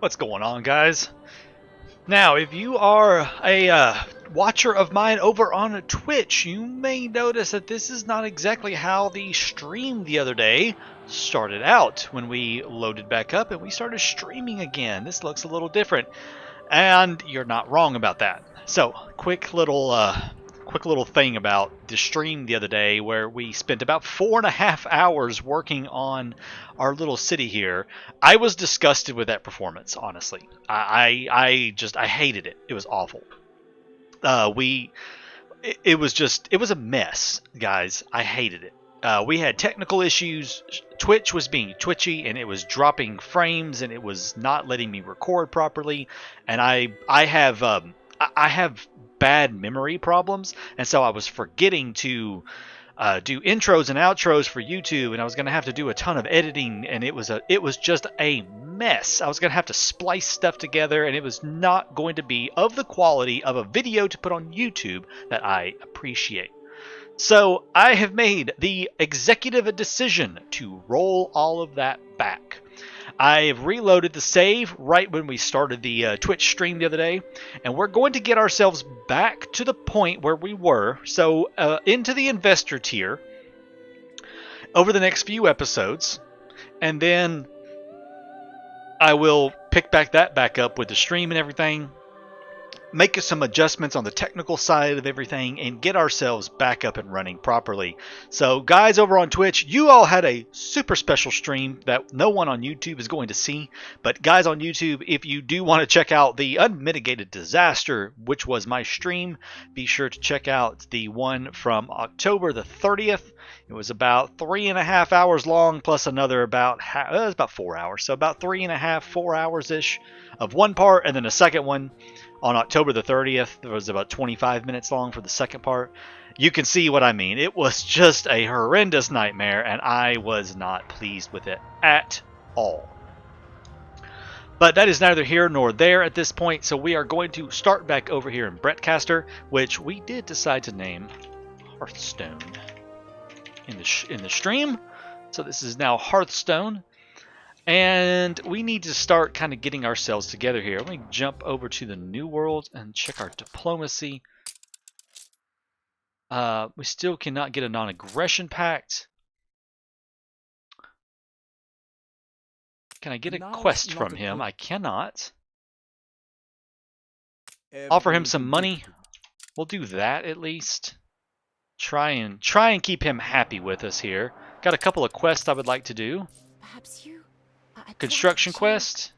What's going on, guys? Now, if you are a watcher of mine over on Twitch, you may notice that this is not exactly how the stream the other day started out when we loaded back up and we started streaming again. This looks a little different, and you're not wrong about that. So, quick little thing about the stream the other day where we spent about 4.5 hours working on our little city here. I was disgusted with that performance, honestly. I hated it. It was awful. It was a mess, guys. I hated it. We had technical issues. Twitch was being twitchy and it was dropping frames and it was not letting me record properly. And I have bad memory problems, and so I was forgetting to do intros and outros for YouTube, and I was going to have to do a ton of editing, and it was just a mess. I was going to have to splice stuff together, and it was not going to be of the quality of a video to put on YouTube that I appreciate. So I have made the executive decision to roll all of that back. I have reloaded the save right when we started the Twitch stream the other day, and we're going to get ourselves back to the point where we were, so into the investor tier over the next few episodes, and then I will pick that back up with the stream and everything, make some adjustments on the technical side of everything, and get ourselves back up and running properly. So guys over on Twitch, you all had a super special stream that no one on YouTube is going to see. But guys on YouTube, if you do want to check out the Unmitigated Disaster, which was my stream, be sure to check out the one from October the 30th. It was about 3.5 hours long, plus another it was about 4 hours. So about 3.5, 4 hours-ish of one part, and then a second one on October the 30th. It was about 25 minutes long for the second part. You can see what I mean. It was just a horrendous nightmare, and I was not pleased with it at all. But that is neither here nor there at this point, so we are going to start back over here in Brettcaster, which we did decide to name Hearthstone in the stream. So this is now Hearthstone. And we need to start kind of getting ourselves together here. Let me jump over to the New World and check our diplomacy. We still cannot get a non-aggression pact. Can I get a quest from him? I cannot. Offer him some money. We'll do that at least. Try and keep him happy with us here. Got a couple of quests I would like to do. Perhaps you. Construction quest,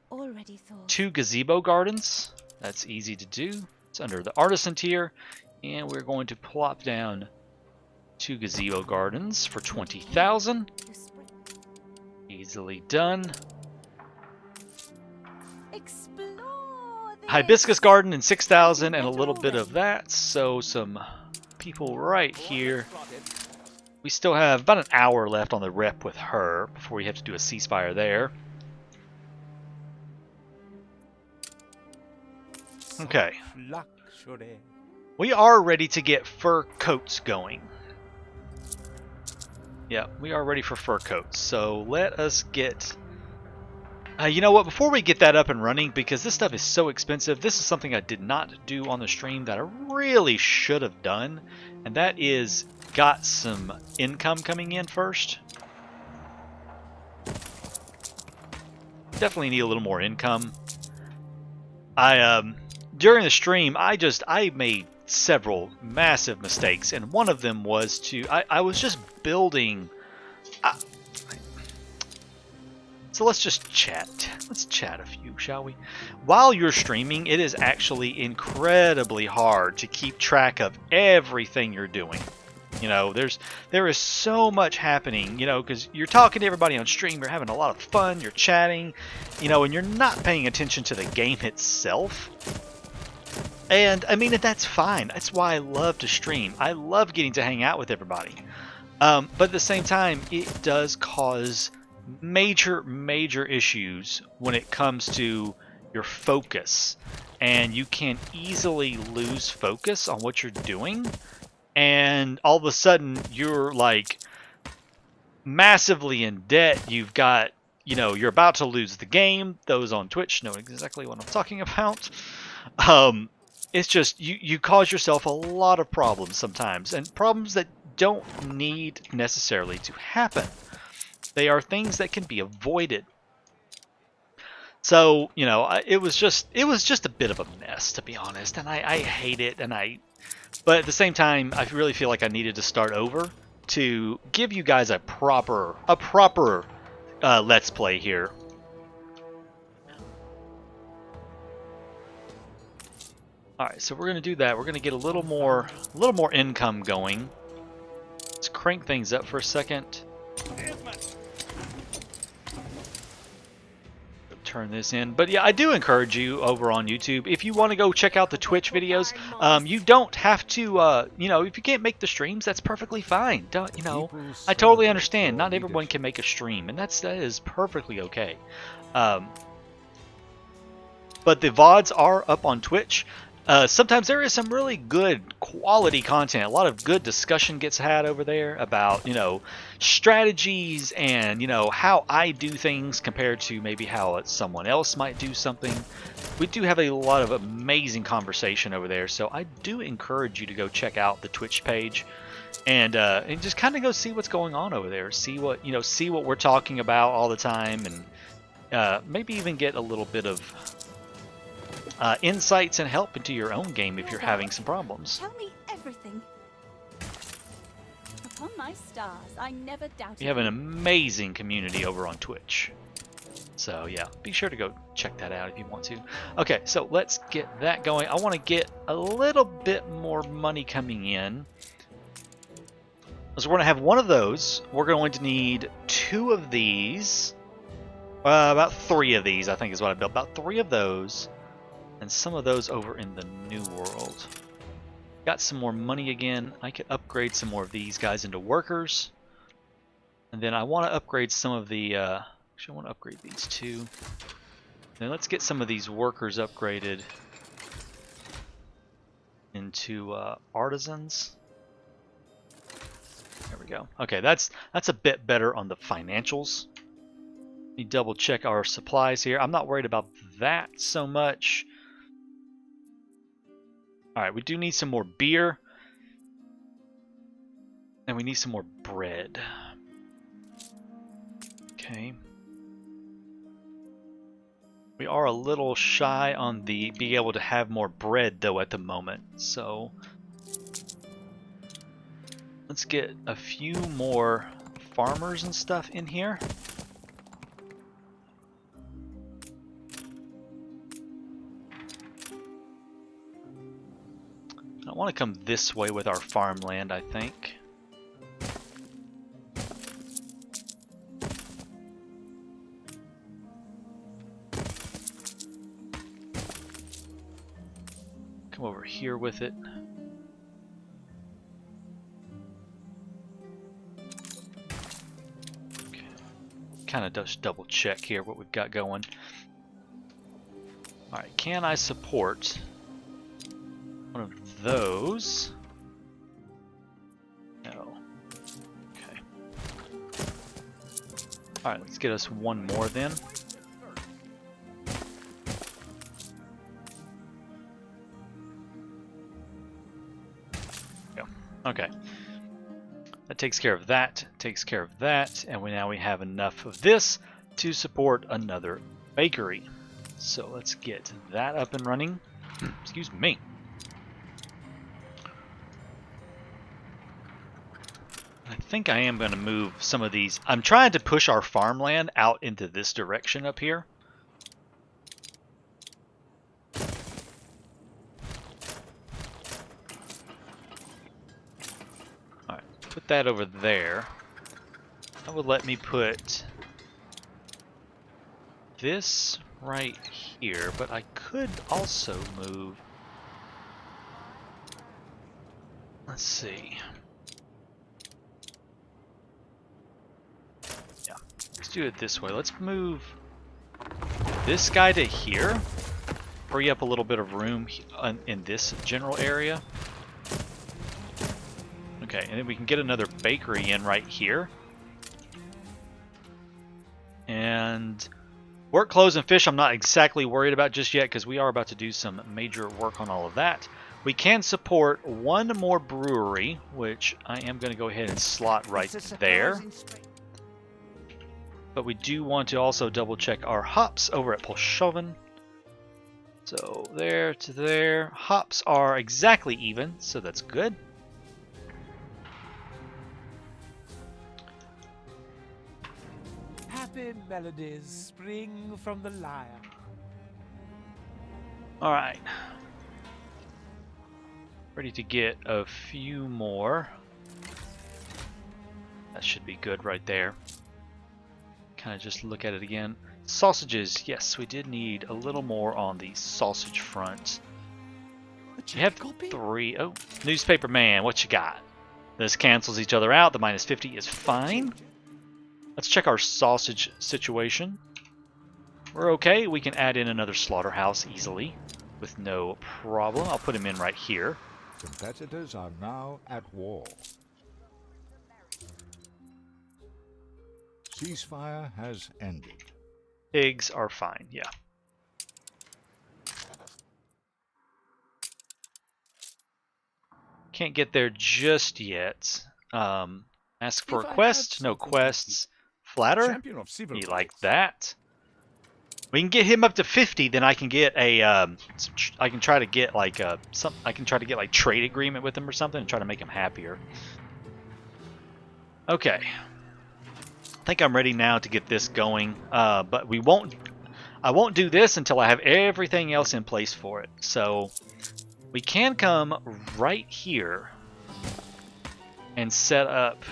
2 gazebo gardens. That's easy to do. It's under the artisan tier, and we're going to plop down 2 gazebo gardens for 20,000. Easily done. Hibiscus garden in 6,000 and a little bit of that. So some people right here. We still have about an hour left on the rep with her before we have to do a ceasefire there. Okay. We are ready to get fur coats going. Yeah, we are ready for fur coats. So let us get... you know what? Before we get that up and running, because this stuff is so expensive, this is something I did not do on the stream that I really should have done. And that is got some income coming in first. Definitely need a little more income. During the stream, I made several massive mistakes, and one of them was I was just building. So let's just chat. Let's chat a few, shall we? While you're streaming, it is actually incredibly hard to keep track of everything you're doing. You know, there is so much happening, you know, because you're talking to everybody on stream, you're having a lot of fun, you're chatting, you know, and you're not paying attention to the game itself. And, I mean, that's fine. That's why I love to stream. I love getting to hang out with everybody. But at the same time, it does cause major issues when it comes to your focus. And you can easily lose focus on what you're doing. And all of a sudden, you're, like, massively in debt. You've got you know, you're about to lose the game. Those on Twitch know exactly what I'm talking about. It's just you cause yourself a lot of problems sometimes, and problems that don't need necessarily to happen. They are things that can be avoided. So, you know, it was just a bit of a mess, to be honest, and I hate it, but at the same time, I really feel like I needed to start over to give you guys a proper let's play here. All right, so we're gonna do that. We're gonna get a little more income going. Let's crank things up for a second. Turn this in, but yeah, I do encourage you over on YouTube, if you want to go check out the Twitch videos, you don't have to you know, if you can't make the streams, that's perfectly fine. Don't, you know, I totally understand, not everyone can make a stream, and that is perfectly okay. But the VODs are up on Twitch. Sometimes there is some really good quality content. A lot of good discussion gets had over there about, you know, strategies and, you know, how I do things compared to maybe how someone else might do something. We do have a lot of amazing conversation over there, so I do encourage you to go check out the Twitch page and just kind of go see what's going on over there. See what, you know, see what we're talking about all the time, and maybe even get a little bit of insights and help into your own game if you're having some problems. Tell me everything. Upon my stars, I never doubted. We have an amazing community over on Twitch. So yeah, be sure to go check that out if you want to. Okay, so let's get that going. I want to get a little bit more money coming in. So we're going to have one of those. We're going to need 2 of these. About 3 of these, I think is what I built. About 3 of those. And some of those over in the New World. Got some more money again. I could upgrade some more of these guys into workers. And then I want to upgrade some of the... actually, I want to upgrade these 2. Then let's get some of these workers upgraded into artisans. There we go. Okay, that's a bit better on the financials. Let me double check our supplies here. I'm not worried about that so much. Alright, we do need some more beer. And we need some more bread. Okay. We are a little shy on the being able to have more bread though at the moment. So let's get a few more farmers and stuff in here. I want to come this way with our farmland, I think. Come over here with it. Okay. Kind of just double check here what we've got going. Alright, can I support one of those? No. Okay. Alright, let's get us one more then. Go. Okay. That takes care of that, and now we have enough of this to support another bakery. So let's get that up and running. Excuse me. I think I am going to move some of these. I'm trying to push our farmland out into this direction up here. Alright, put that over there. That would let me put this right here, but I could also move... Let's see. Yeah, let's do it this way. Let's move this guy to here. Free up a little bit of room in this general area. Okay, and then we can get another bakery in right here. And work, clothes, and fish I'm not exactly worried about just yet because we are about to do some major work on all of that. We can support one more brewery, which I am going to go ahead and slot right there. But we do want to also double check our hops over at Polshoven. So there to there. Hops are exactly even, so that's good. Happy melodies spring from the lyre. Alright. Ready to get a few more. That should be good right there. Kind of just look at it again. Sausages, yes, we did need a little more on the sausage front. We have 3. Oh, newspaper man, what you got? This cancels each other out. The minus 50 is fine. Let's check our sausage situation. We're okay. We can add in another slaughterhouse easily with no problem. I'll put him in right here. Competitors are now at war. Ceasefire has ended. Pigs are fine, yeah. Can't get there just yet. Ask for a quest. No quests. Flatter. You like that? We can get him up to 50. Then I can get a. I can try to get like I can try to get like trade agreement with him or something and try to make him happier. Okay. I think I'm ready now to get this going. But we won't. I won't do this until I have everything else in place for it. So we can come right here and set up.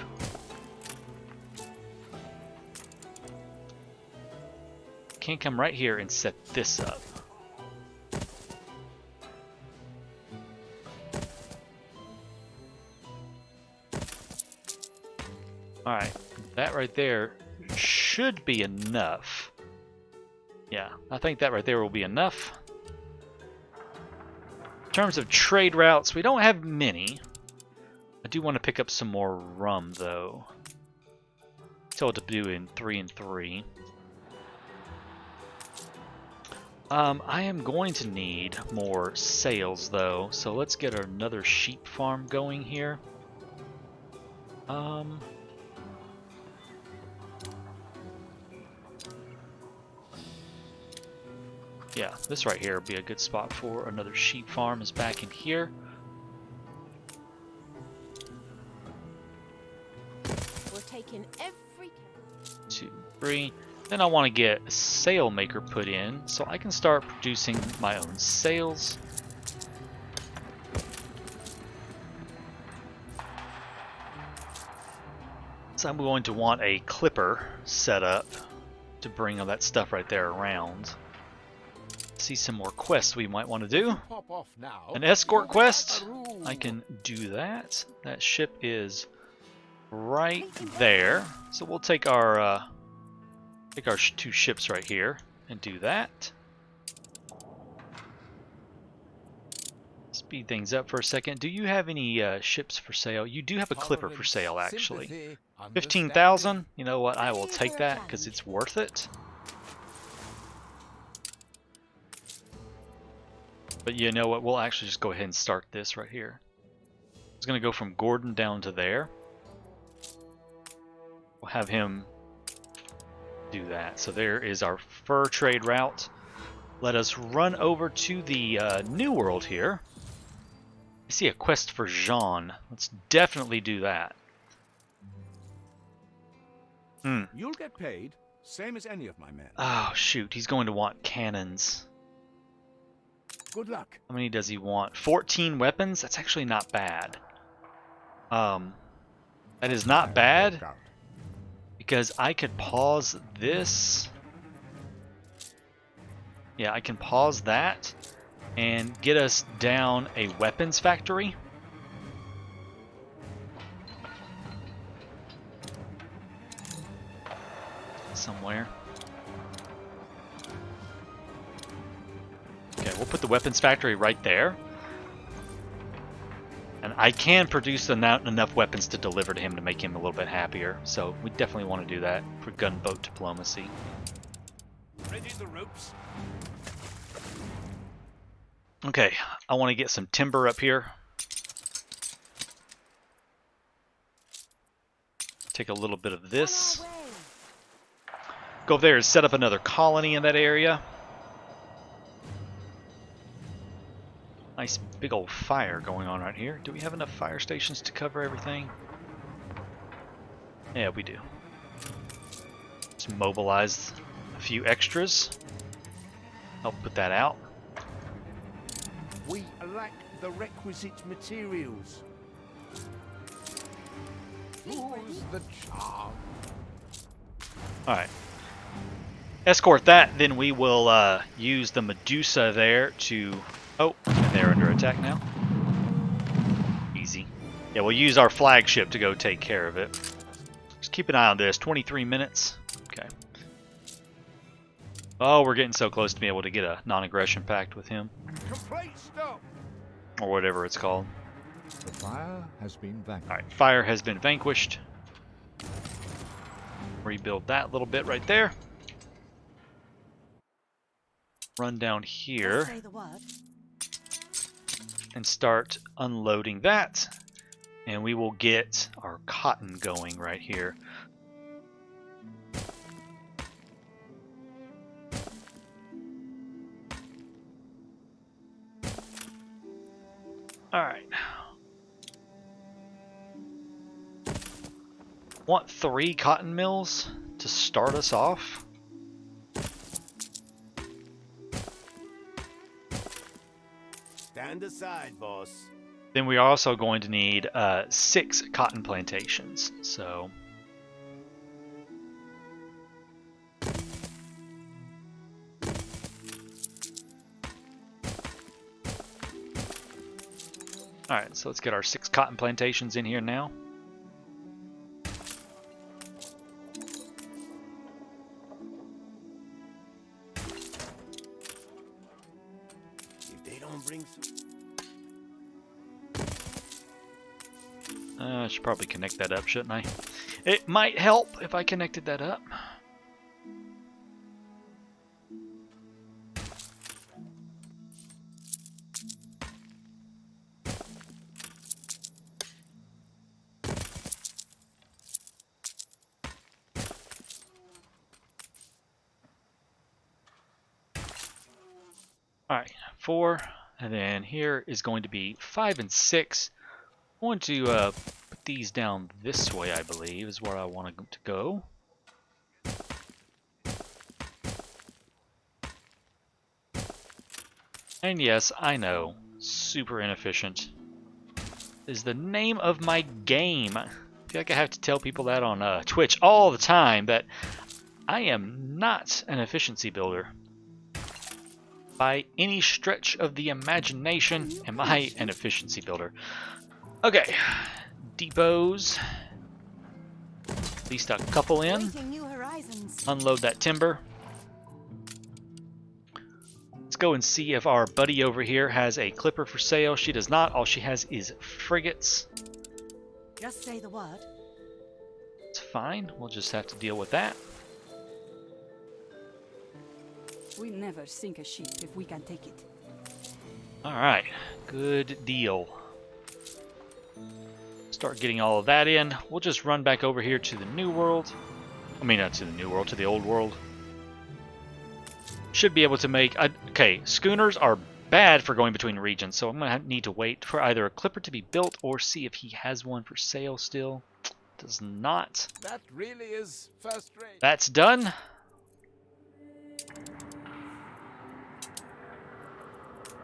Can come right here and set this up. Alright, that right there should be enough. Yeah, I think that right there will be enough. In terms of trade routes, we don't have many. I do want to pick up some more rum though. Tell it to do in 3 and 3. I am going to need more sales though, so let's get another sheep farm going here. Yeah, this right here would be a good spot for another sheep farm is back in here. We're taking every 2, 3. Then I want to get a sail maker put in so I can start producing my own sails. So I'm going to want a clipper set up to bring all that stuff right there around. See some more quests we might want to do. An escort quest. I can do that. That ship is right there. So we'll take our 2 ships right here and do that. Speed things up for a second. Do you have any ships for sale? You do have a clipper for sale, actually. 15,000? You know what? I will take that because it's worth it. But you know what? We'll actually just go ahead and start this right here. It's going to go from Gordon down to there. We'll have him do that. So there is our fur trade route. Let us run over to the New World here. I see a quest for Jean. Let's definitely do that. You'll get paid, same as any of my men. Oh shoot, he's going to want cannons. Good luck. How many does he want? 14 weapons? That's actually not bad. That is not bad because I could pause this. Yeah, I can pause that and get us down a weapons factory. Somewhere. Okay, we'll put the weapons factory right there. And I can produce enough weapons to deliver to him to make him a little bit happier. So we definitely want to do that for gunboat diplomacy. Ready the ropes. Okay, I want to get some timber up here. Take a little bit of this. Go over there and set up another colony in that area. Nice big old fire going on right here. Do we have enough fire stations to cover everything? Yeah, we do. Just mobilize a few extras. Help put that out. We lack the requisite materials. Who's the charm? Alright. Escort that, then we will use the Medusa there to... Oh, and they're under attack now. Easy. Yeah, we'll use our flagship to go take care of it. Just keep an eye on this. 23 minutes. Okay. Oh, we're getting so close to being able to get a non-aggression pact with him. Complete stop. Or whatever it's called. The fire has been vanquished. Alright, fire has been vanquished. Rebuild that little bit right there. Run down here Say the word. and start unloading that. And we will get our cotton going right here. Alright. Want 3 cotton mills to start us off. Stand aside, boss. Then we are also going to need 6 cotton plantations. So alright, so let's get our 6 cotton plantations in here now. If they don't bring I should probably connect that up, shouldn't I? It might help if I connected that up. Alright, 4, and then here is going to be 5 and 6. I want to put these down this way, I believe, is where I want them to go. And yes, I know, super inefficient is the name of my game. I feel like I have to tell people that on Twitch all the time, that I am not an efficiency builder. By any stretch of the imagination, am I an efficiency builder? Okay, depots. At least a couple in. Waiting new horizons. Unload that timber. Let's go and see if our buddy over here has a clipper for sale. She does not. All she has is frigates. Just say the word. It's fine. We'll just have to deal with that. We never sink a ship if we can take it. Alright, good deal. Start getting all of that in. We'll just run back over here to the new world. I mean, not to the new world, to the old world. Should be able to make... okay, schooners are bad for going between regions, so I'm going to need to wait for either a clipper to be built or see if he has one for sale still. Does not. That really is first rate. That's done.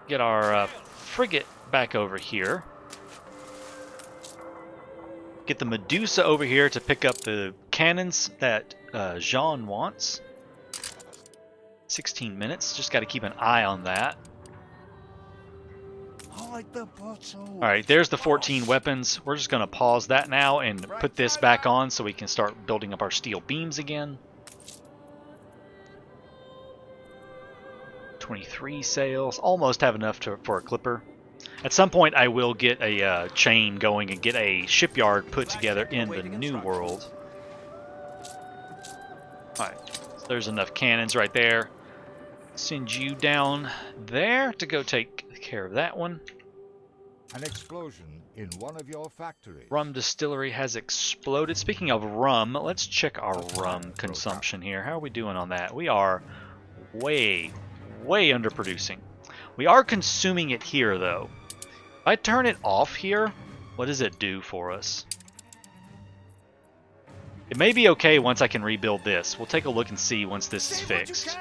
Get our frigate back over here. Get the Medusa over here to pick up the cannons that Jean wants. 16 minutes. Just got to keep an eye on that. Hide the bottle. Alright, there's the 14 weapons. We're just going to pause that now and put this back on so we can start building up our steel beams again. 23 sails. Almost have enough for a clipper. At some point, I will get a chain going and get a shipyard put together in the New World. Alright, so there's enough cannons right there. Send you down there to go take care of that one. An explosion in one of your factories. Rum distillery has exploded. Speaking of rum, let's check our rum consumption here. How are we doing on that? We are way underproducing. We are consuming it here, though. If I turn it off here, what does it do for us? It may be okay once I can rebuild this. We'll take a look and see once this is fixed.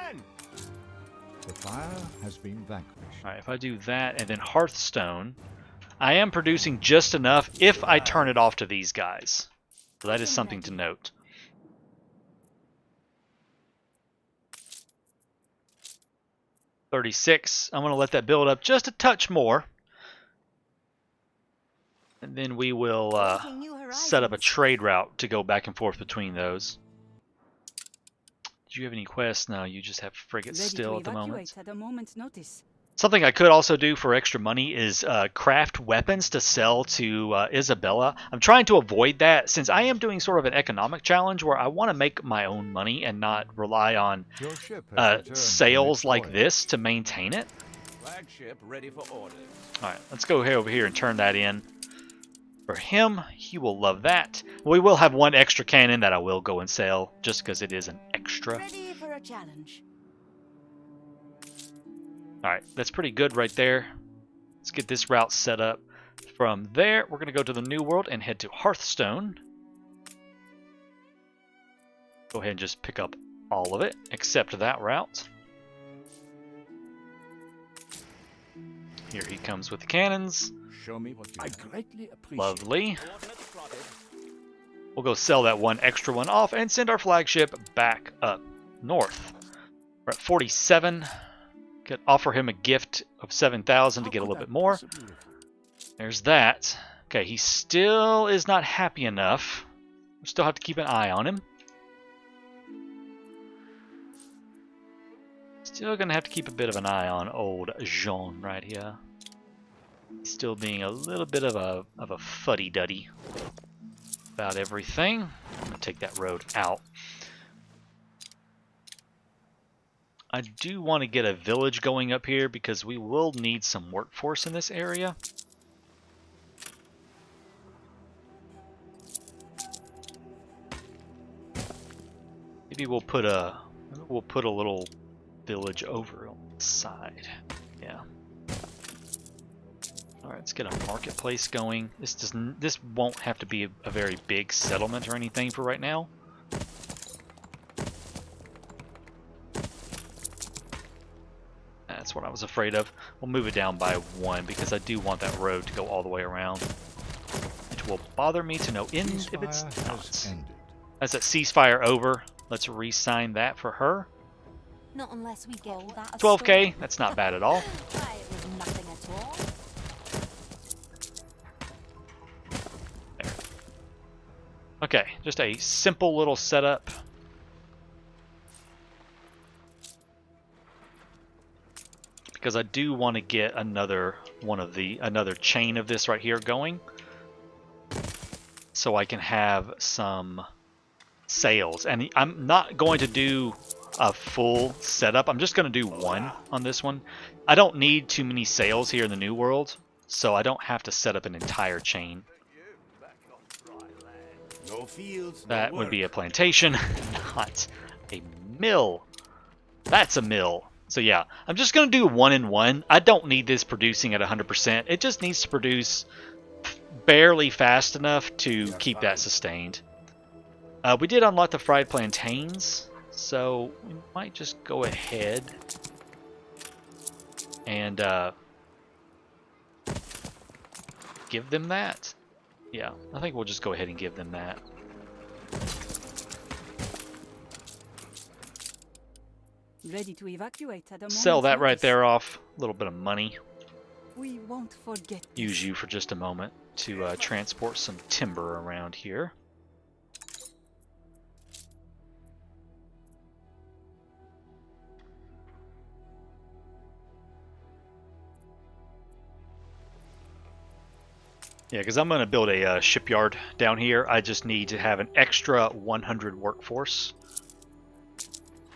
The fire has been vanquished. Alright, if I do that and then Hearthstone, I am producing just enough if I turn it off to these guys. So that is something to note. $36. I'm going to let that build up just a touch more. And then we will set up a trade route to go back and forth between those. Do you have any quests? No, you just have frigates still at the moment. At a moment's notice. Something I could also do for extra money is craft weapons to sell to Isabella. I'm trying to avoid that since I am doing sort of an economic challenge where I want to make my own money and not rely on Your ship has returned sales from like its this to maintain it. Flagship ready for orders. Alright, let's go over here and turn that in. For him, he will love that. We will have one extra cannon that I will go and sell just because it is an extra. Ready for a challenge. Alright, that's pretty good right there. Let's get this route set up. From there, we're going to go to the New World and head to Hearthstone. Go ahead and just pick up all of it, except that route. Here he comes with the cannons. Show me what you I greatly appreciate. Lovely. We'll go sell that one extra one off and send our flagship back up north. We're at 47. Could offer him a gift of 7,000 to get a little bit more. There's that. Okay, he still is not happy enough. We still have to keep an eye on him. Still gonna have to keep a bit of an eye on old Jean right here. He's still being a little bit of a fuddy-duddy about everything. I'm gonna take that road out. I do want to get a village going up here because we will need some workforce in this area. Maybe we'll put a little village over on the side. Yeah. All right, let's get a marketplace going. This won't have to be a very big settlement or anything for right now. That's what I was afraid of. We'll move it down by 1 because I do want that road to go all the way around. It will bother me to no end if it's not. That's that ceasefire over. Let's re-sign that for her. Not unless we get that. 12k, that's not bad at all. Why, it was nothing at all. There. Okay, just a simple little setup. Because I do want to get another chain of this right here going, so I can have some sales. And I'm not going to do a full setup. I'm just going to do one on this one. I don't need too many sales here in the New World, so I don't have to set up an entire chain. That would be a plantation, not a mill. That's a mill. So yeah, I'm just going to do 1 and 1. I don't need this producing at 100%. It just needs to produce barely fast enough to keep that sustained. We did unlock the fried plantains, so we might just go ahead and give them that. Yeah, I think we'll just go ahead and give them that. Ready to evacuate at a Sell that moment's right notice. there off. A little bit of money. We won't forget. Use you for just a moment to transport some timber around here. Yeah, because I'm going to build a shipyard down here. I just need to have an extra 100 workforce.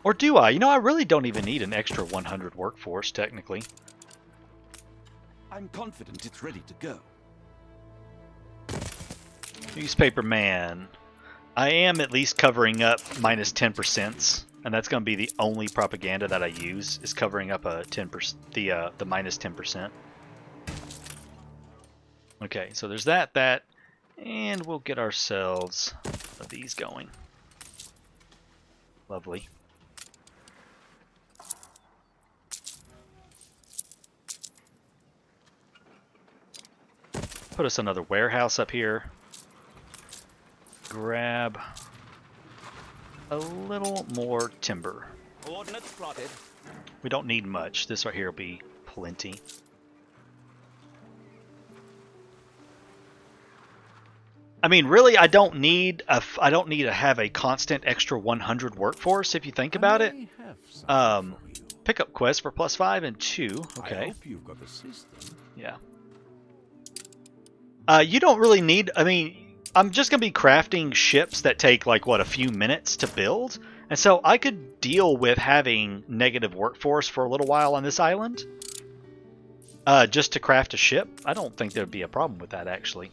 Or do I? You know, I really don't even need an extra 100 workforce, technically. I'm confident it's ready to go. Newspaper man. I am at least covering up minus 10%, and that's going to be the only propaganda that I use, is covering up a 10%, the minus 10%. Okay, so there's that, and we'll get ourselves one of these going. Lovely. Put us another warehouse up here. Grab a little more timber. Coordinates plotted. We don't need much. This right here will be plenty. I mean, really, I don't need to have a constant extra 100 workforce. If you think about it, pickup quest for +5 and 2. Okay. I hope you've got a system. Yeah. You don't really need. I mean, I'm just gonna be crafting ships that take like what, a few minutes to build, and so I could deal with having negative workforce for a little while on this island. Just to craft a ship. I don't think there'd be a problem with that, actually.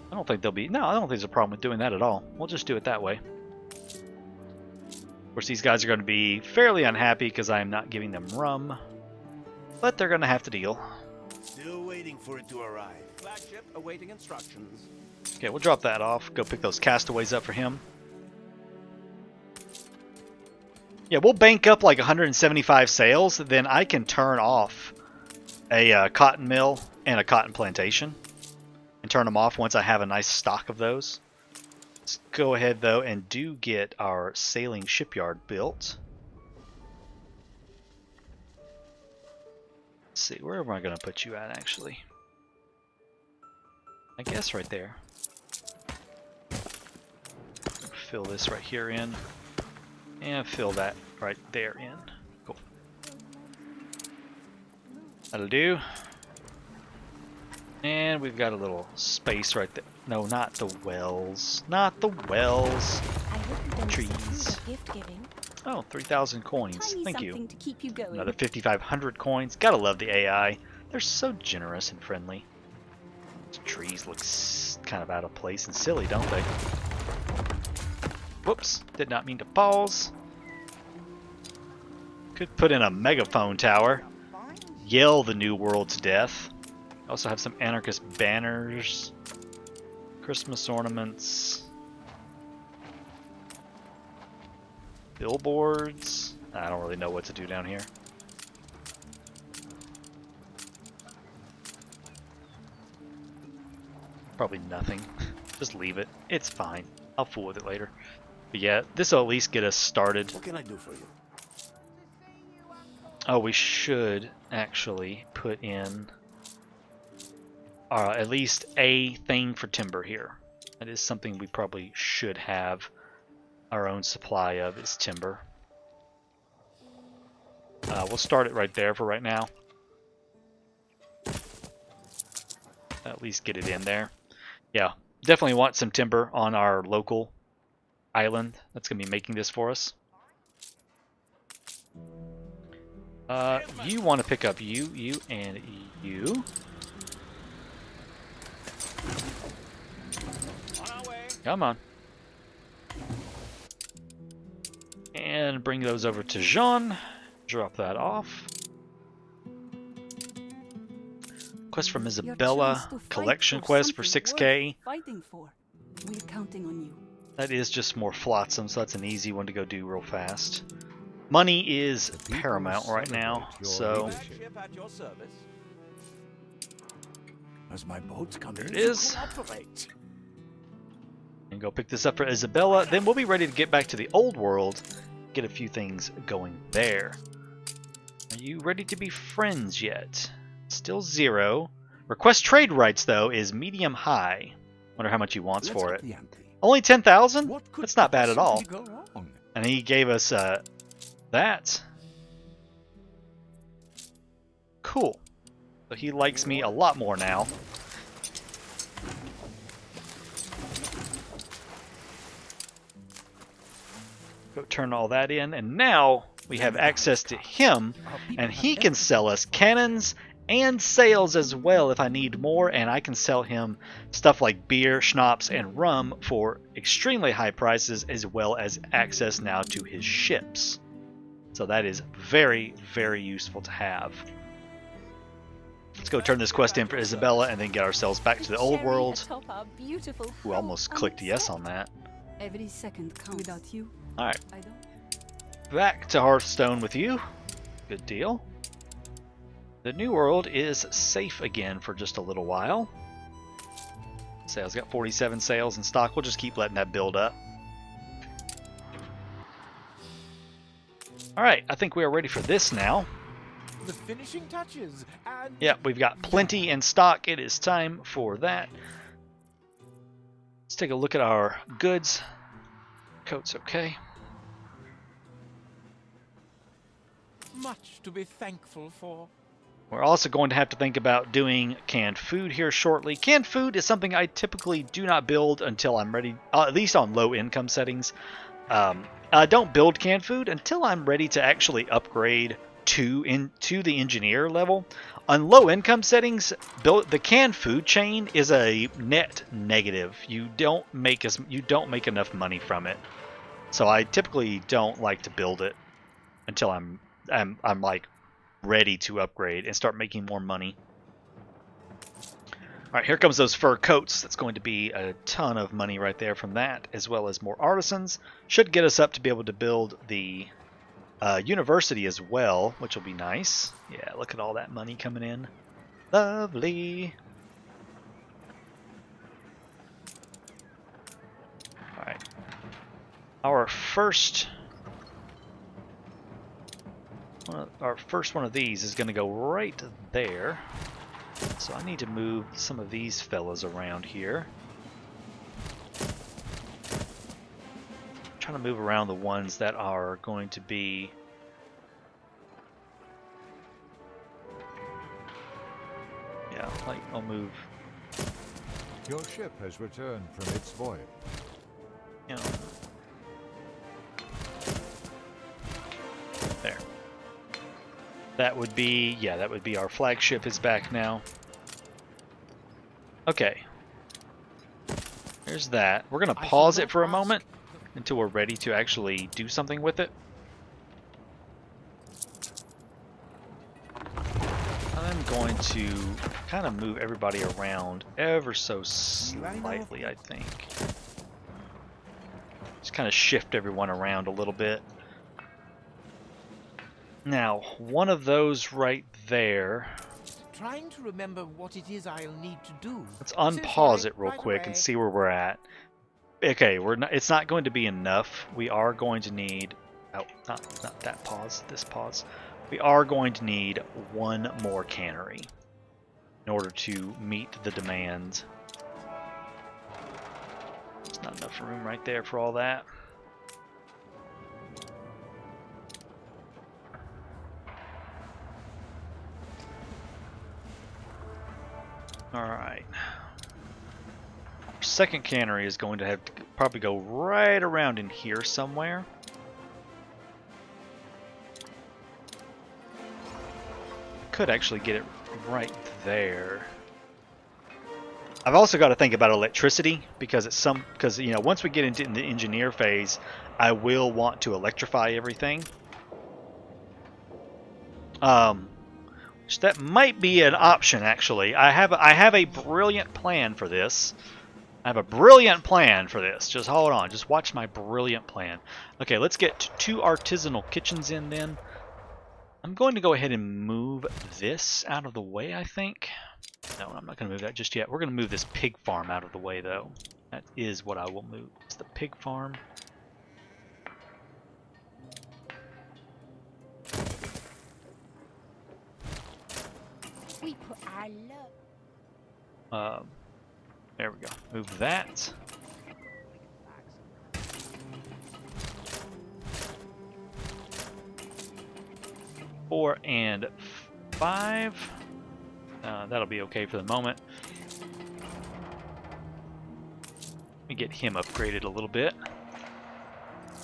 I don't think there's a problem with doing that at all. We'll just do it that way. Of course, these guys are going to be fairly unhappy because I am not giving them rum. But they're going to have to deal. Still waiting for it to arrive. Flagship awaiting instructions. Okay, we'll drop that off. Go pick those castaways up for him. Yeah, we'll bank up like 175 sales. Then I can turn off a cotton mill and a cotton plantation. And turn them off once I have a nice stock of those. Let's go ahead though and do get our sailing shipyard built. Let's see, where am I going to put you at actually? I guess right there. Fill this right here in. And fill that right there in. Cool. That'll do. And we've got a little space right there. No, not the wells. Not the wells. I hope you don't Trees. succeed at gift giving. Oh, 3,000 coins. Tiny Thank you. something to keep you going. Another 5,500 coins. Gotta love the AI. They're so generous and friendly. These trees look kind of out of place and silly, don't they? Whoops. Did not mean to pause. Could put in a megaphone tower. Yell the new world to death. Also have some anarchist banners, Christmas ornaments, billboards. I don't really know what to do down here. Probably nothing. Just leave it. It's fine. I'll fool with it later. But yeah, this will at least get us started. What can I do for you? Oh, we should actually put in at least a thing for timber here. That is something we probably should have our own supply of, is timber. We'll start it right there for right now. At least get it in there. Yeah, definitely want some timber on our local island that's going to be making this for us. You want to pick up you, and you. Come on. And bring those over to Jean. Drop that off. Quest from Your Isabella. chance to fight Collection for quest for something 6k. worth fighting for. We're counting on you. That is just more flotsam, so that's an easy one to go do real fast. Money is paramount right now, so Flagship at your service. As my boats come there in it is. to cooperate. And go pick this up for Isabella. Then we'll be ready to get back to the old world, get a few things going there. Are you ready to be friends yet? Still 0. Request trade rights though is medium high. Wonder how much he wants Let's for up it. the ante. Only 10,000? What could That's not bad at all. possibly go wrong? And he gave us that. Cool. So he likes me a lot more now. Go turn all that in, and now we have access to him, and he can sell us cannons and sails as well if I need more, and I can sell him stuff like beer, schnapps, and rum for extremely high prices, as well as access now to his ships. So that is very, very useful to have. Let's go turn this quest in for Isabella and then get ourselves back to the old world. Who almost clicked yes on that. Every second counts. Without you, Alright, I don't. back to Hearthstone with you. Good deal. The new world is safe again for just a little while. Sales got 47 sales in stock. We'll just keep letting that build up. Alright, I think we are ready for this now. The finishing touches. And Yep, we've got plenty in stock. It is time for that. Let's take a look at our goods. Coat's okay. much to be thankful for. We're also going to have to think about doing canned food here shortly. Canned food is something I typically do not build until I'm ready, at least on low income settings. I don't build canned food until I'm ready to actually upgrade to the engineer level. On low income settings, the canned food chain is a net negative. You don't make enough money from it. So I typically don't like to build it until I'm like ready to upgrade and start making more money. All right, here comes those fur coats. That's going to be a ton of money right there from that, as well as more artisans. Should get us up to be able to build the university as well, which will be nice. Yeah, look at all that money coming in. Lovely. All right. Our first one of these is going to go right there. So I need to move some of these fellas around here. I'm trying to move around the ones that are going to be... Yeah, like I'll move... Your ship has returned from its voyage. You know, there. That would be, yeah, that would be our flagship is back now. Okay. There's that. We're going to pause it for a moment until we're ready to actually do something with it. I'm going to kind of move everybody around ever so slightly, I think. Just kind of shift everyone around a little bit. Now, one of those right there. Trying to remember what it is I'll need to do. Let's unpause it real quick and see where we're at. Okay, it's not going to be enough. We are going to need, oh, not that pause, this pause. We are going to need one more cannery in order to meet the demand. There's not enough room right there for all that. Alright. Our second cannery is going to have to probably go right around in here somewhere. Could actually get it right there. I've also got to think about electricity because you know, once we get into the engineer phase, I will want to electrify everything. That might be an option, actually. I have a brilliant plan for this. Just hold on. Just watch my brilliant plan. Okay, let's get 2 artisanal kitchens in then. I'm going to go ahead and move this out of the way, I think. No, I'm not going to move that just yet. We're going to move this pig farm out of the way, though. That is what I will move. It's the pig farm. We put our love. There we go. Move that. Four and 5. That'll be okay for the moment. Let me get him upgraded a little bit.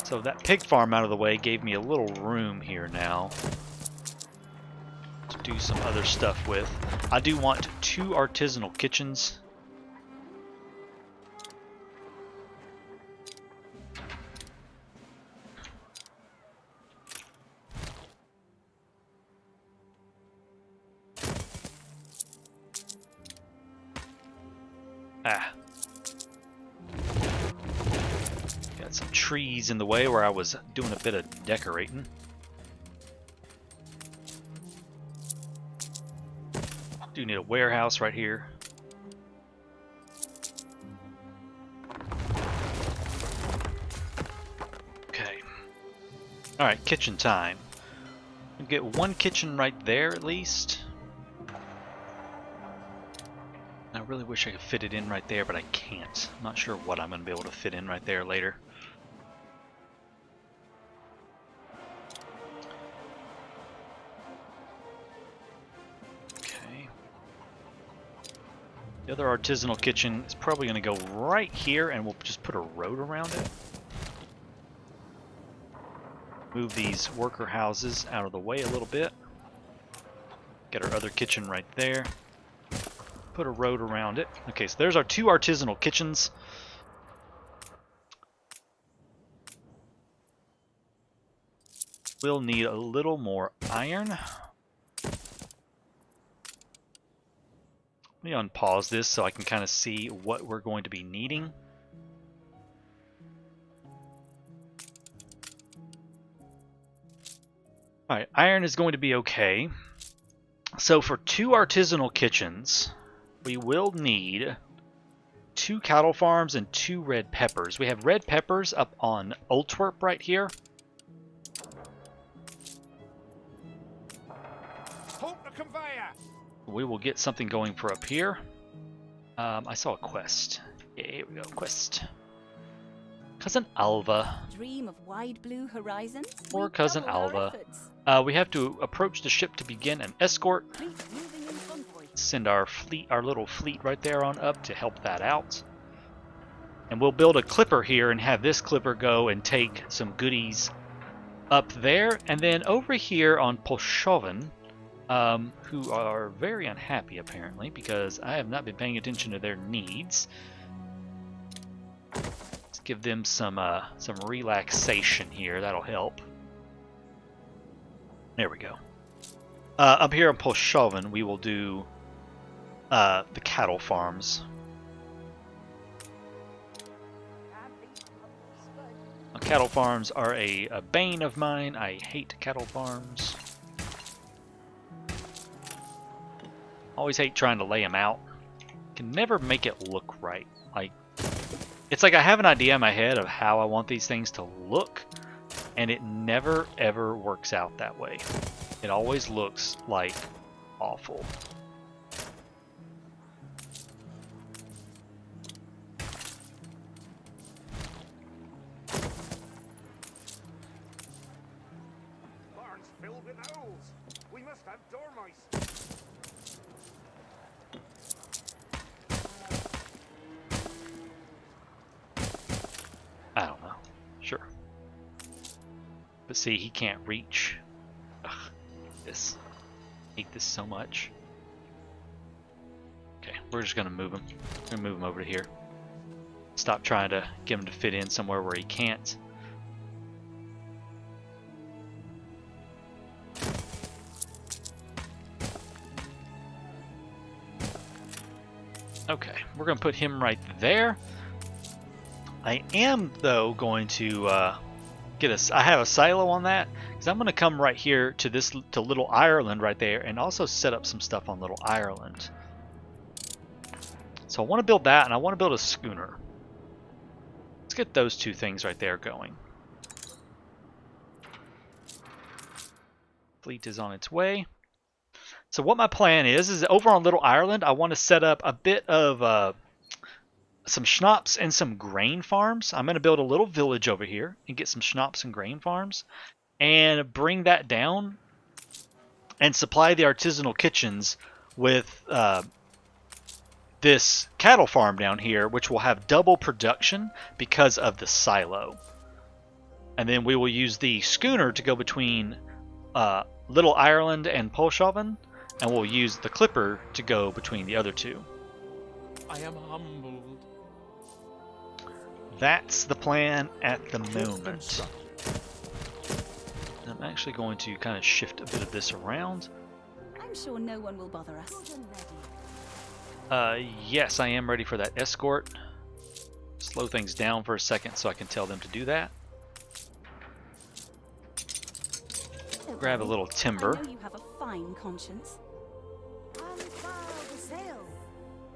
So that pig farm out of the way gave me a little room here now to do some other stuff with. I do want 2 artisanal kitchens. Got some trees in the way where I was doing a bit of decorating. Do need a warehouse right here. Okay. Alright, kitchen time. We'll get 1 kitchen right there at least. I really wish I could fit it in right there, but I can't. I'm not sure what I'm going to be able to fit in right there later. Okay. The other artisanal kitchen is probably going to go right here, and we'll just put a road around it. Move these worker houses out of the way a little bit. Get our other kitchen right there. Put a road around it. Okay, so there's our 2 artisanal kitchens. We'll need a little more iron. Let me unpause this so I can kind of see what we're going to be needing. Alright, iron is going to be okay. So for 2 artisanal kitchens, we will need 2 cattle farms and 2 red peppers. We have red peppers up on Ultwerp right here. Hold the conveyor! We will get something going for up here. I saw a quest. Yeah, here we go, quest. Cousin Alva. Dream of wide blue horizons? Or We Cousin doubled our Alva. efforts. We have to approach the ship to begin an escort. Fleet moving in convoy. Send our fleet, our little fleet right there on up to help that out. And we'll build a clipper here and have this clipper go and take some goodies up there. And then over here on Polshoven, who are very unhappy apparently because I have not been paying attention to their needs. Let's give them some relaxation here. That'll help. There we go. Up here on Polshoven, we will do the cattle farms. Cattle farms are a bane of mine. I hate cattle farms. Always hate trying to lay them out. Can never make it look right. Like, it's like I have an idea in my head of how I want these things to look, and it never ever works out that way. It always looks like awful. Barn's filled with owls. We must have dormice. I don't know. Sure. But see, he can't reach. Ugh, this. I hate this so much. Okay, we're just gonna move him. We're gonna move him over to here. Stop trying to get him to fit in somewhere where he can't. Okay, we're gonna put him right there. I am though going to I have a silo on that because I'm going to come right here to Little Ireland right there and also set up some stuff on Little Ireland. So I want to build that and I want to build a schooner. Let's get those 2 things right there going. Fleet is on its way. So what my plan is over on Little Ireland, I want to set up a bit of some schnapps and some grain farms. I'm going to build a little village over here and get some schnapps and grain farms and bring that down and supply the artisanal kitchens with this cattle farm down here, which will have double production because of the silo. And then we will use the schooner to go between Little Ireland and Polshaven, and we'll use the clipper to go between the other two. I am humbled. That's the plan at the moment. I'm actually going to kind of shift a bit of this around. I'm sure no one will bother us. Yes, I am ready for that escort. Slow things down for a second so I can tell them to do that. Grab a little timber. I know you have a fine conscience.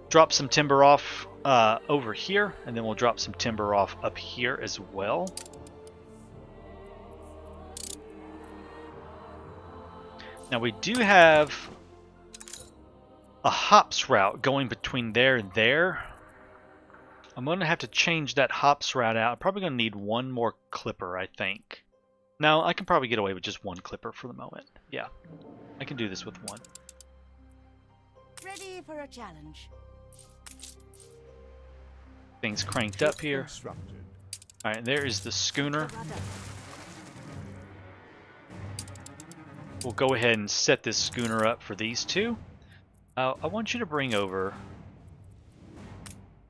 Drop some timber off over here, and then we'll drop some timber off up here as well. Now we do have a hops route going between there and there. I'm going to have to change that hops route out. I'm probably going to need one more clipper, I think. No, I can probably get away with just one clipper for the moment. Yeah, I can do this with one. Ready for a challenge. Things cranked up here. Alright, there is the schooner. We'll go ahead and set this schooner up for these two. I want you to bring over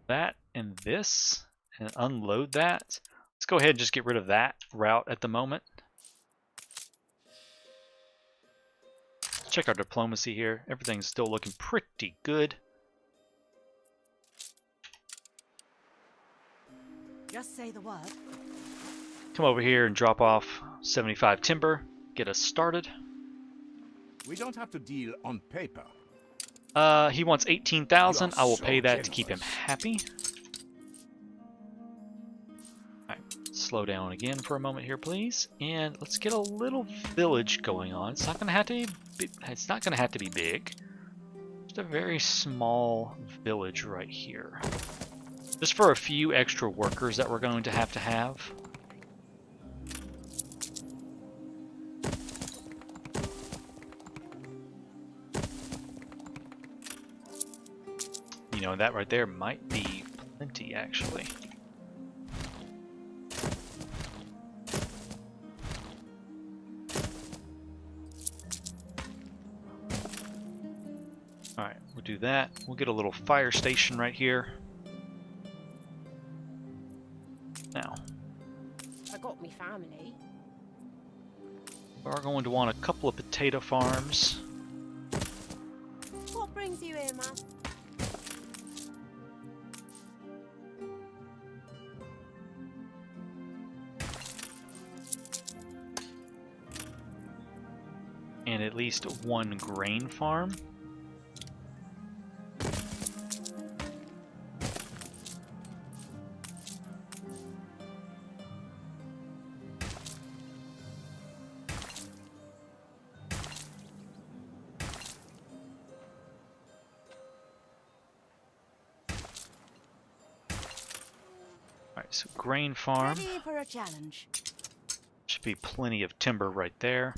that and this and unload that. Let's go ahead and just get rid of that route at the moment. Let's check our diplomacy here. Everything's still looking pretty good. Just say the word. Come over here and drop off 75 timber. Get us started. We don't have to deal on paper. He wants 18,000. I will so pay that to keep him generous. happy. Alright, slow down again for a moment here, please. And let's get a little village going on. It's not gonna have to be, it's not gonna have to be big. Just a very small village right here. Just for a few extra workers that we're going to have. You know, that right there might be plenty, actually. Alright, we'll do that. We'll get a little fire station right here. Now, I got me family. we are going to want a couple of potato farms. What brings you here, man? And at least one grain farm. Alright, so grain farm. Ready for a challenge. Should be plenty of timber right there.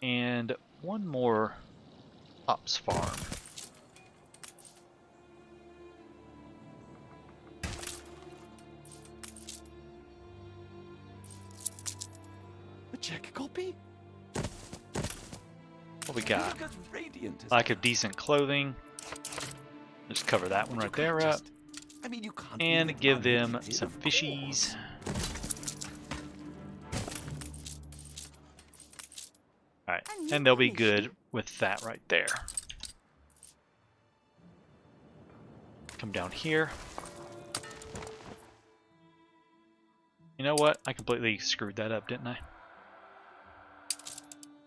And one more hops farm. A check copy? What we got? Look as radiant as Like a decent clothing. Just cover that one right there up. I mean, you can't And even give find them it, some of fishies. Alright, and they'll be good with that right there. Come down here. You know what? I completely screwed that up, didn't I?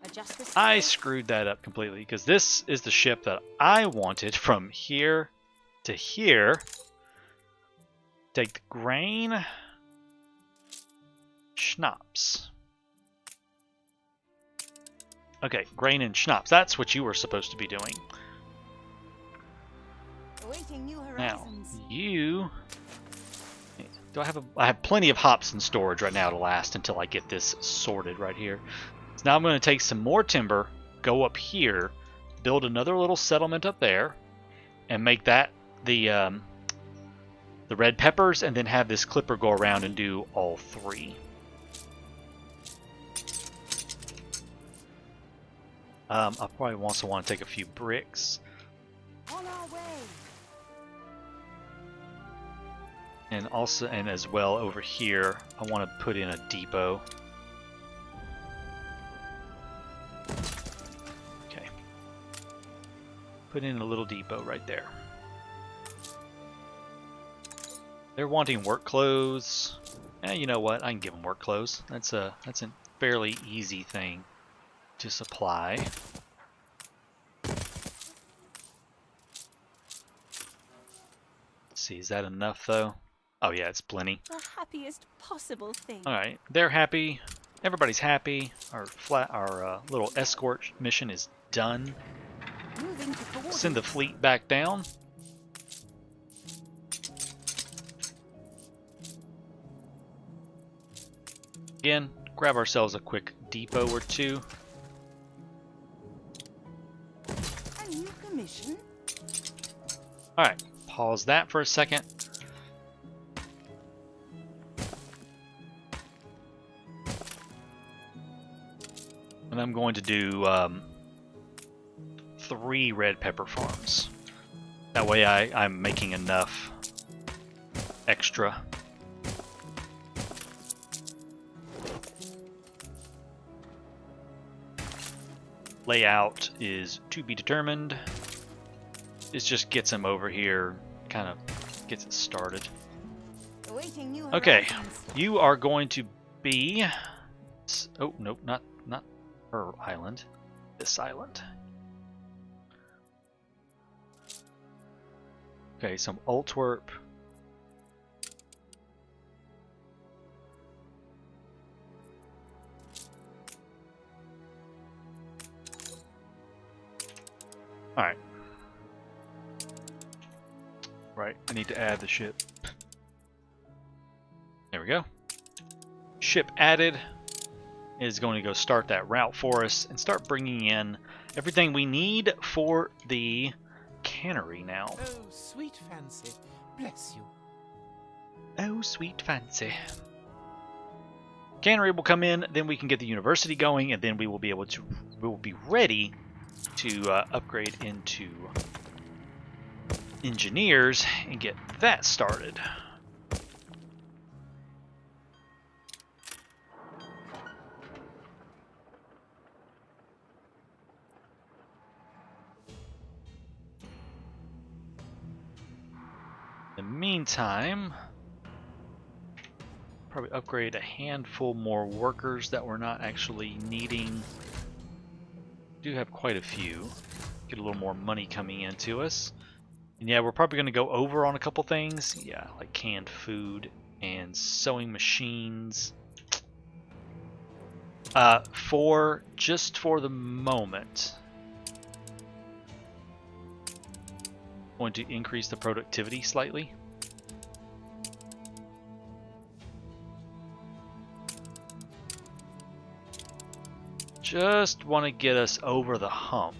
Adjust the I sail. screwed that up completely because this is the ship that I wanted from here to here. Take the grain. Schnapps. Okay, grain and schnapps. That's what you were supposed to be doing. Awaiting new Now, horizons. you... I have plenty of hops in storage right now to last until I get this sorted right here. So now I'm going to take some more timber, go up here, build another little settlement up there, and make that the red peppers, and then have this clipper go around and do all three. I probably also want to take a few bricks. On our way. And also, and as well over here, I want to put in a depot. Okay. Put in a little depot right there. They're wanting work clothes. You know what? I can give them work clothes. That's a fairly easy thing to supply. Let's see, is that enough though? Oh yeah, it's plenty. The happiest possible thing. All right, they're happy. Everybody's happy. Our little escort mission is done. Moving to coordinates. Send the fleet back down. Again, grab ourselves a quick depot or two. A new commission. All right, pause that for a second. And I'm going to do 3 red pepper farms. That way I'm making enough extra. Layout is to be determined. It just gets him over here, kind of gets it started. Awaiting new Okay, horizons. you are going to be... Oh, nope, not her island. This island. Okay, some Antwerp. Alright. Right, I need to add the ship. There we go. Ship added. Is going to go start that route for us and start bringing in everything we need for the cannery now. Oh, sweet fancy. Bless you. Oh, sweet fancy. Cannery will come in, then we can get the university going, and then we will be ready to upgrade into engineers and get that started. In the meantime, probably upgrade a handful more workers that we're not actually needing. Do have quite a few. Get a little more money coming into us. And yeah, we're probably going to go over on a couple things. Yeah, like canned food and sewing machines. Just for the moment, going to increase the productivity slightly. Just want to get us over the hump.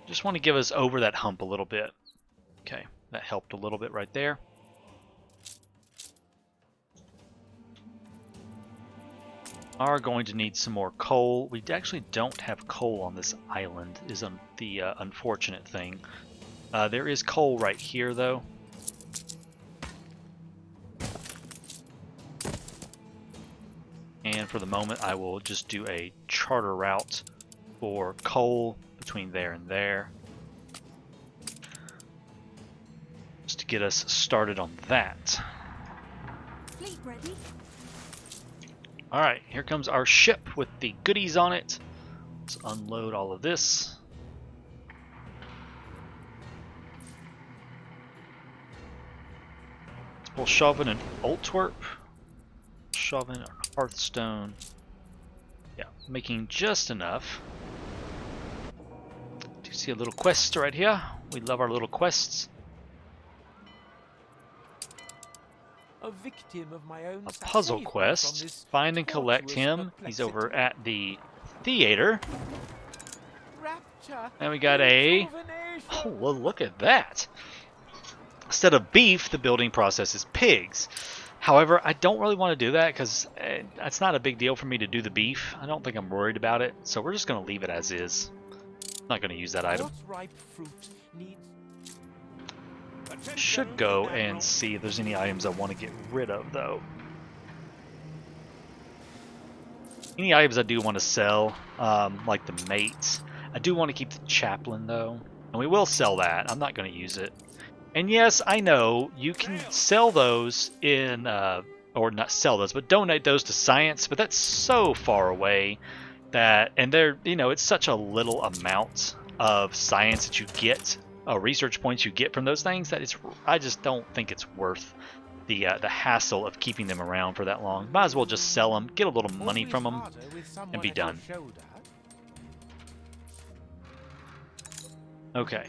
Just want to give us over that hump a little bit. Okay, that helped a little bit right there. Are going to need some more coal. We actually don't have coal on this island, is the unfortunate thing. There is coal right here, though. And for the moment, I will just do a charter route for coal between there and there. Just to get us started on that. Fleet ready. Alright, here comes our ship with the goodies on it. Let's unload all of this. Let's pull Chauvin and Antwerp. Chauvin and Hearthstone. Yeah, making just enough. Do you see a little quest right here? We love our little quests. a victim of my own A puzzle save from quest. this Find and collect tortuous him. He's over perplexity. at the theater. Rapture, And we got a... rejuvenation. Oh, well, look at that. Instead of beef, the building process is pigs. However, I don't really want to do that because it's not a big deal for me to do the beef. I don't think I'm worried about it, so we're just going to leave it as is. I'm not going to use that item. What ripe fruit needs Should go and see if there's any items I want to get rid of, though. Any items I do want to sell, like the mates. I do want to keep the chaplain, though. And we will sell that. I'm not going to use it. And yes, I know you can sell those in, or not sell those, but donate those to science, but that's so far away that, and they're, you know, it's such a little amount of science that you get, research points you get from those things, that it's, I just don't think it's worth the hassle of keeping them around for that long. Might as well just sell them, get a little money from them, and be done. Okay.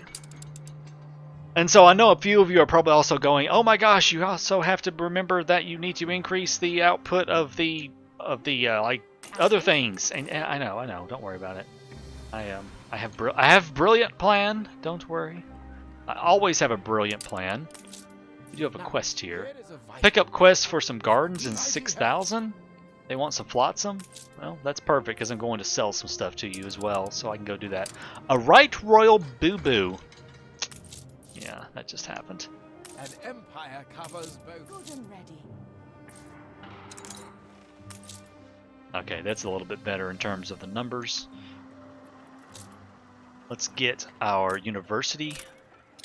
And so I know a few of you are probably also going, oh my gosh, you also have to remember that you need to increase the output of the like other things. And I know, don't worry about it. I have brilliant plan, don't worry. I always have a brilliant plan. We do have a quest here. Pick up quests for some gardens in 6,000. They want some flotsam. Well, that's perfect because I'm going to sell some stuff to you as well, so I can go do that. A right royal boo-boo. Yeah, that just happened. An empire covers both. Good and ready. Okay, that's a little bit better in terms of the numbers. Let's get our university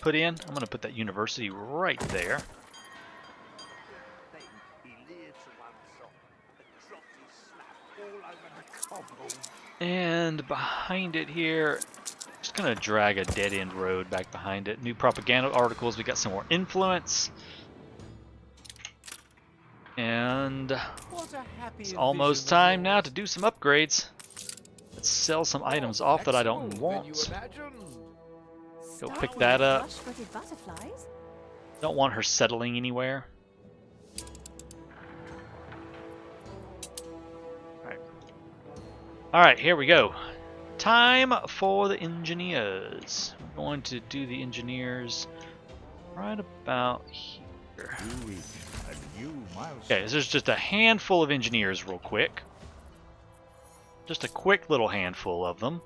put in. I'm going to put that university right there. Then he leered to one side and dropped his slap all over the cobble. And behind it here, just going to drag a dead-end road back behind it. New propaganda articles. We got some more influence. And What a happy it's almost vision time of now yours. to do some upgrades. Let's sell some items off that I don't Than you want. imagine. Go Start pick with that the up. flush-footed butterflies. Don't want her settling anywhere. Alright, here we go. Time for the engineers. We're going to do the engineers right about here. You reach a new milestone. Okay, so there's just a handful of engineers real quick. Just a quick little handful of them.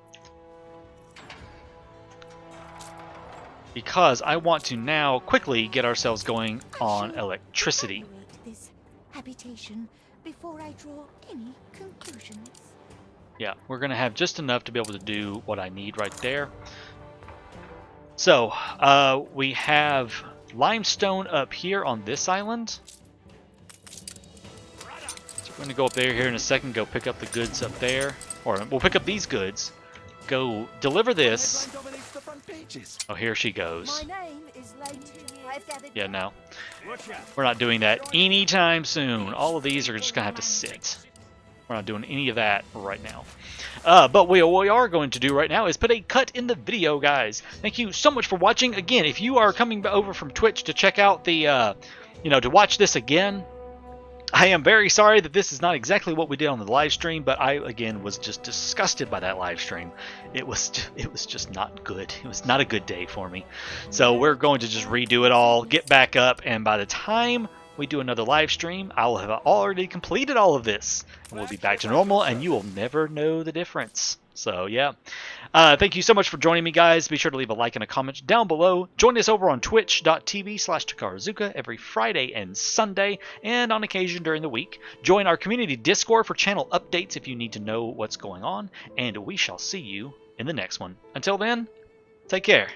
Because I want to now quickly get ourselves going on electricity. Evaluate this habitation before I draw any conclusions. Yeah, we're going to have just enough to be able to do what I need right there. So, we have limestone up here on this island. So we're going to go up there here in a second, go pick up the goods up there. Or we'll pick up these goods, go deliver this. Headline dominates the front pages. Oh, here she goes. My name is Lady. I've gathered. Yeah, no. Watch out. We're not doing that anytime soon. All of these are just going to have to sit. We're not doing any of that right now. But what we are going to do right now is put a cut in the video, guys. Thank you so much for watching. Again, if you are coming over from Twitch to check out the, to watch this again, I am very sorry that this is not exactly what we did on the live stream, but I, again, was just disgusted by that live stream. It was just not good. It was not a good day for me. So we're going to just redo it all, get back up, and by the time we do another live stream, I will have already completed all of this. And we'll be back to normal, and you will never know the difference. So, yeah. Thank you so much for joining me, guys. Be sure to leave a like and a comment down below. Join us over on twitch.tv/takarazuka every Friday and Sunday, and on occasion during the week. Join our community Discord for channel updates if you need to know what's going on, and we shall see you in the next one. Until then, take care.